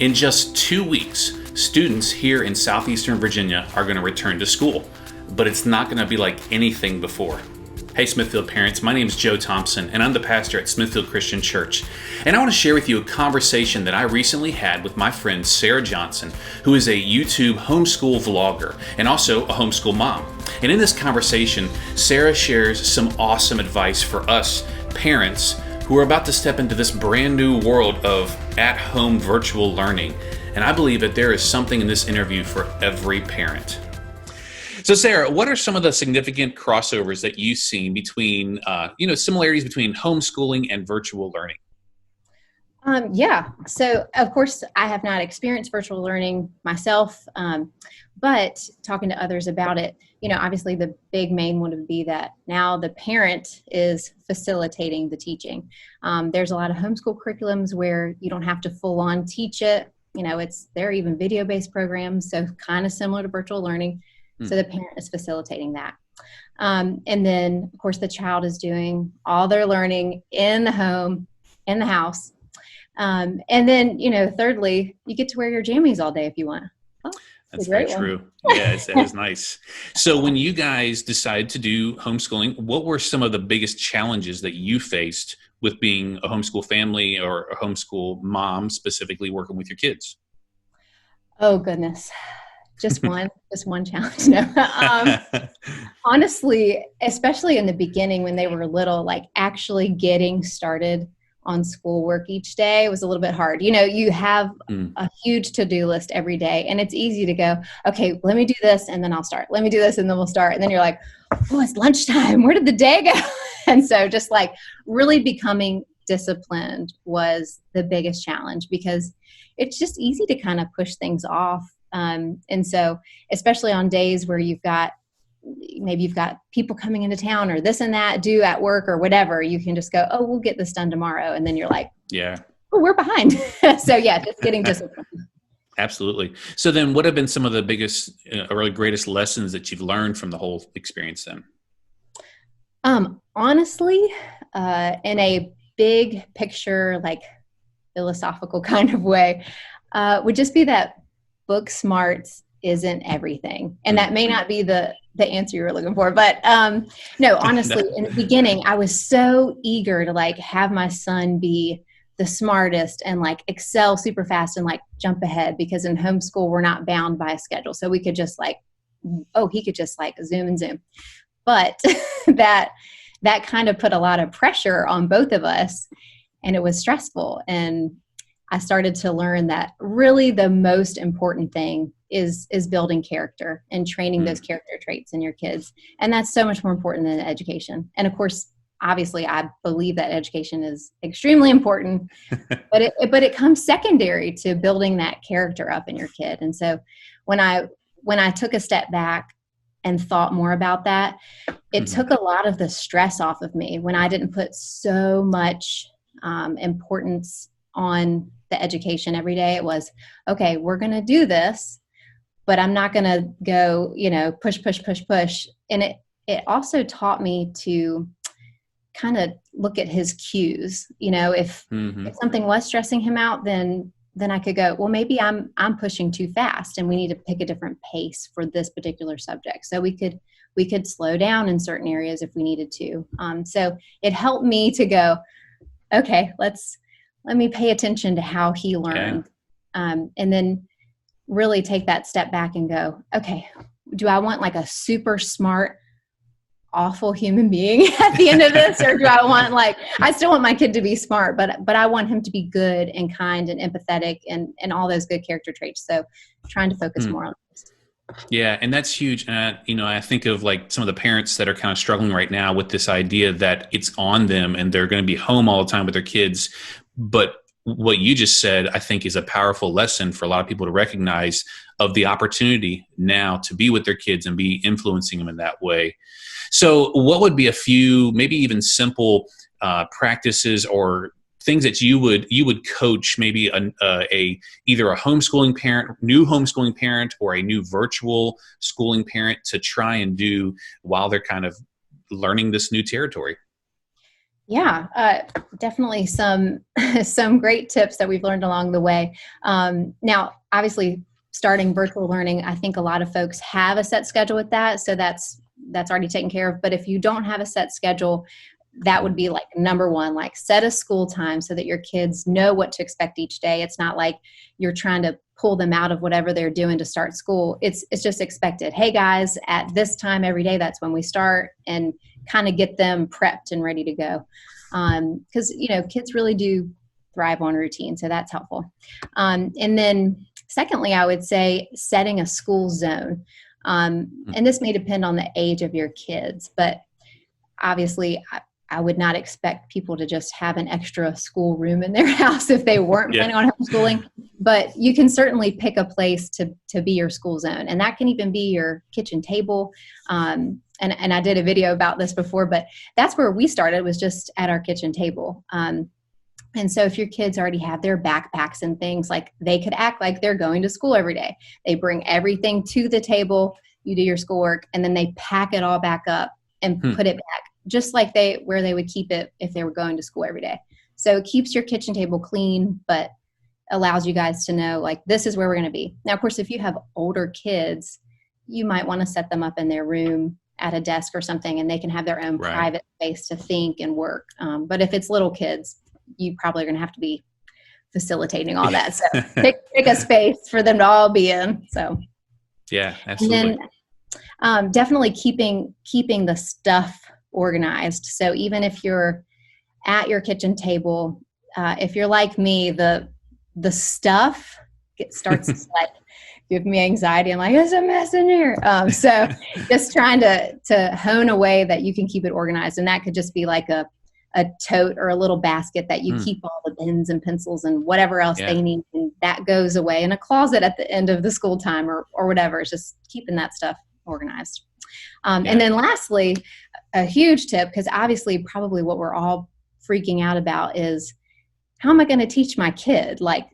In just 2 weeks, students here in southeastern Virginia are going to return to school, but it's not going to be like anything before. Hey Smithfield parents, my name is Joe Thompson and I'm the pastor at Smithfield Christian Church. And I want to share with you a conversation that I recently had with my friend Sarah Johnson, who is a YouTube homeschool vlogger and also a homeschool mom. And in this conversation, Sarah shares some awesome advice for us parents who are about to step into this brand new world of at-home virtual learning. And I believe that there is something in this interview for every parent. So Sarah, what are some of the significant crossovers that you've seen between, similarities between homeschooling and virtual learning? So of course I have not experienced virtual learning myself, but talking to others about it, obviously the big main one would be that now the parent is facilitating the teaching. There's a lot of homeschool curriculums where you don't have to full on teach it. There are even video-based programs, so kind of similar to virtual learning. So the parent is facilitating that. And then of course the child is doing all their learning in the home, in the house. And then, thirdly, you get to wear your jammies all day if you want. Oh, that's very true. Yeah, that is nice. So when you guys decided to do homeschooling, what were some of the biggest challenges that you faced with being a homeschool family or a homeschool mom, specifically working with your kids? Oh, goodness. Just one challenge. No. Honestly, especially in the beginning when they were little, like actually getting started on schoolwork each day was a little bit hard. You have a huge to-do list every day and it's easy to go, okay, let me do this and then I'll start. Let me do this and then we'll start. And then you're like, oh, it's lunchtime. Where did the day go? And so just like really becoming disciplined was the biggest challenge because it's just easy to kind of push things off. And so especially on days where you've got people coming into town or this and that due at work or whatever, you can just go, oh, we'll get this done tomorrow. And then you're like, yeah, oh, we're behind. So yeah, just getting disciplined. Absolutely. So then what have been some of the biggest or the greatest lessons that you've learned from the whole experience then? Honestly, in a big picture, like philosophical kind of way, would just be that book smarts isn't everything. And that may not be the answer you were looking for, but no, honestly, in the beginning, I was so eager to like have my son be the smartest and like excel super fast and like jump ahead because in homeschool, we're not bound by a schedule. So we could just he could just like zoom and zoom. But that kind of put a lot of pressure on both of us and it was stressful. And I started to learn that really the most important thing is building character and training those character traits in your kids. And that's so much more important than education. And of course, obviously, I believe that education is extremely important, but it comes secondary to building that character up in your kid. And so when I took a step back and thought more about that, it took a lot of the stress off of me when I didn't put so much importance on the education every day. It was, okay, we're going to do this, but I'm not going to go, push. And it also taught me to kind of look at his cues. If something was stressing him out, then I could go, well, maybe I'm pushing too fast and we need to pick a different pace for this particular subject. So we could slow down in certain areas if we needed to. So it helped me to go, okay, let me pay attention to how he learned. And then really take that step back and go, okay, do I want like a super smart, awful human being at the end of this? Or do I want I still want my kid to be smart, but I want him to be good and kind and empathetic and all those good character traits. So trying to focus more on this. Yeah, and that's huge. I think of like some of the parents that are kind of struggling right now with this idea that it's on them and they're going to be home all the time with their kids. But what you just said, I think, is a powerful lesson for a lot of people to recognize of the opportunity now to be with their kids and be influencing them in that way. So what would be a few, maybe even simple practices or things that you would coach maybe either a homeschooling parent, new homeschooling parent, or a new virtual schooling parent to try and do while they're kind of learning this new territory? Yeah, definitely some some great tips that we've learned along the way. Now, obviously, starting virtual learning, I think a lot of folks have a set schedule with that, so that's already taken care of. But if you don't have a set schedule, that would be like number one, like set a school time so that your kids know what to expect each day. It's not like you're trying to pull them out of whatever they're doing to start school. It's just expected. Hey guys, at this time every day, that's when we start, and kind of get them prepped and ready to go. Because, kids really do thrive on routine. So that's helpful. And then secondly, I would say setting a school zone. And this may depend on the age of your kids, but obviously I would not expect people to just have an extra school room in their house if they weren't planning on homeschooling. But you can certainly pick a place to be your school zone. And that can even be your kitchen table. And I did a video about this before, but that's where we started, was just at our kitchen table. And so if your kids already have their backpacks and things, like, they could act like they're going to school every day. They bring everything to the table, you do your schoolwork, and then they pack it all back up and put it back, just like where they would keep it if they were going to school every day. So it keeps your kitchen table clean, but allows you guys to know, like, this is where we're going to be. Now, of course, if you have older kids, you might want to set them up in their room at a desk or something, and they can have their own private space to think and work. But if it's little kids, you probably are going to have to be facilitating all that. So pick a space for them to all be in. So yeah, absolutely. And then definitely keeping the stuff organized. So even if you're at your kitchen table, if you're like me, the stuff starts to like give me anxiety. I'm like, there's a mess in here. So just trying to hone a way that you can keep it organized. And that could just be like a tote or a little basket that you keep all the pens and pencils and whatever else they need. And that goes away in a closet at the end of the school time or whatever. It's just keeping that stuff organized. And then lastly, a huge tip, because obviously probably what we're all freaking out about is, how am I going to teach my kid? Like,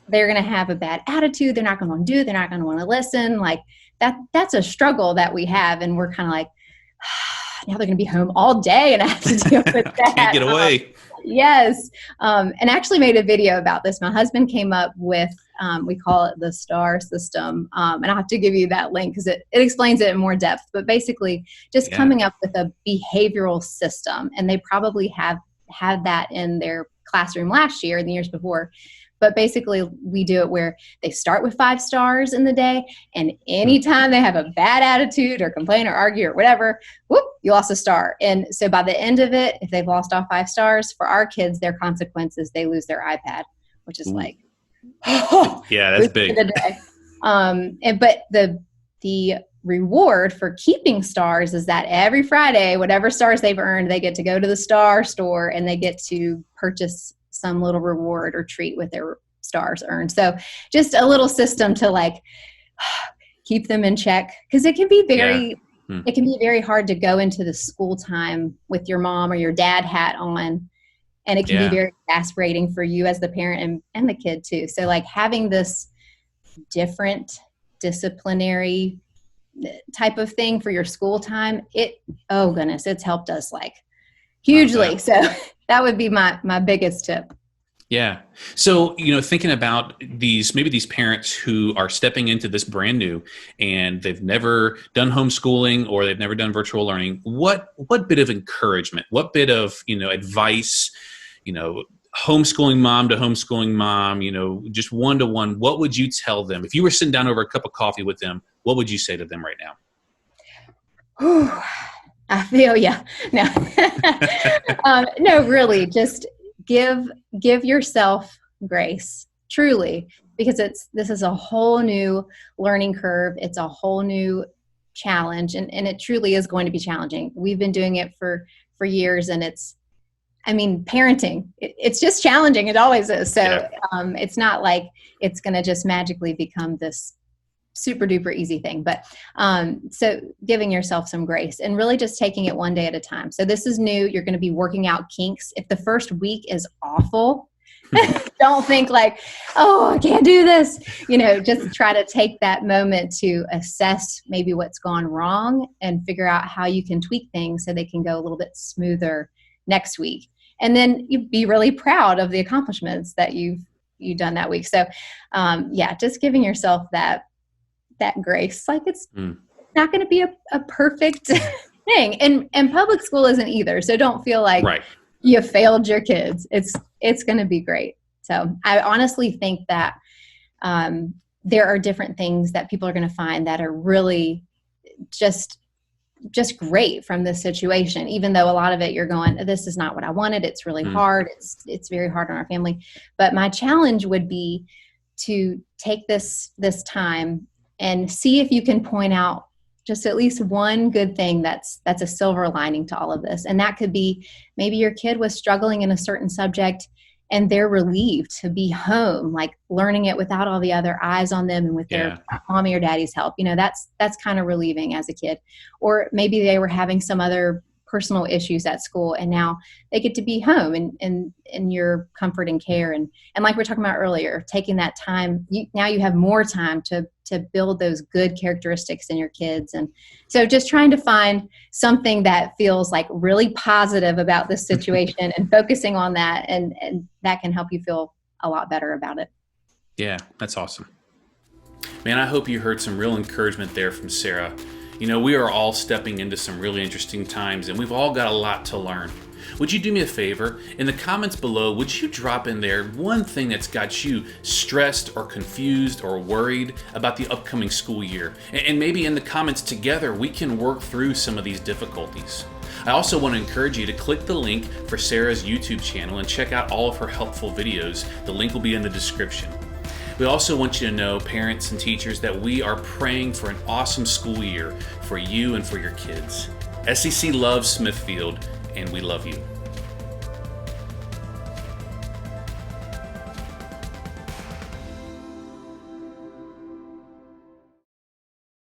they're going to have a bad attitude. They're not going to want to do it. They're not going to want to listen. Like, that's a struggle that we have. And we're kind of like, now they're going to be home all day and I have to deal with that. Can't get away. Yes. And actually made a video about this. My husband came up with, we call it the STAR system. And I'll have to give you that link because it explains it in more depth. But basically just coming up with a behavioral system. And they probably have had that in their classroom last year and the years before. But basically, we do it where they start with 5 stars in the day, and anytime they have a bad attitude or complain or argue or whatever, whoop, you lost a star. And so by the end of it, if they've lost all 5 stars, for our kids, their consequence is they lose their iPad, which is like, yeah, that's big. But the reward for keeping stars is that every Friday, whatever stars they've earned, they get to go to the star store and they get to purchase some little reward or treat with their stars earned. So just a little system to like keep them in check, because it can be very hard to go into the school time with your mom or your dad hat on, and it can be very exasperating for you as the parent and the kid too. So like having this different disciplinary type of thing for your school time, it's helped us like hugely. So that would be my biggest tip. Yeah. So, thinking about maybe these parents who are stepping into this brand new and they've never done homeschooling or they've never done virtual learning, what bit of encouragement, what bit of, advice, homeschooling mom to homeschooling mom, just one-to-one, what would you tell them? If you were sitting down over a cup of coffee with them, what would you say to them right now? I feel ya. No, no, really, just give yourself grace, truly, because this is a whole new learning curve. It's a whole new challenge, and it truly is going to be challenging. We've been doing it for years, and parenting, it's just challenging. It always is. So it's not like it's going to just magically become this super duper easy thing. But so giving yourself some grace and really just taking it one day at a time. So this is new. You're going to be working out kinks. If the first week is awful, don't think like, oh, I can't do this. Just try to take that moment to assess maybe what's gone wrong and figure out how you can tweak things so they can go a little bit smoother next week. And then you'd be really proud of the accomplishments that you've done that week. So just giving yourself that grace. Like it's not going to be a perfect thing. And public school isn't either. So don't feel like you failed your kids. It's going to be great. So I honestly think that there are different things that people are going to find that are really just great from this situation, even though a lot of it you're going, this is not what I wanted. It's really hard. It's very hard on our family. But my challenge would be to take this time and see if you can point out just at least one good thing that's a silver lining to all of this. And that could be maybe your kid was struggling in a certain subject and they're relieved to be home, like learning it without all the other eyes on them and with their mommy or daddy's help. That's kind of relieving as a kid. Or maybe they were having some other personal issues at school and now they get to be home and in your comfort and care. And like we were talking about earlier, taking that time, now you have more time to build those good characteristics in your kids. And so just trying to find something that feels like really positive about this situation and focusing on that. And that can help you feel a lot better about it. Yeah, that's awesome. Man, I hope you heard some real encouragement there from Sarah. We are all stepping into some really interesting times, and we've all got a lot to learn. Would you do me a favor? In the comments below, would you drop in there one thing that's got you stressed or confused or worried about the upcoming school year? And maybe in the comments together, we can work through some of these difficulties. I also want to encourage you to click the link for Sarah's YouTube channel and check out all of her helpful videos. The link will be in the description. We also want you to know, parents and teachers, that we are praying for an awesome school year for you and for your kids. SEC loves Smithfield, and we love you.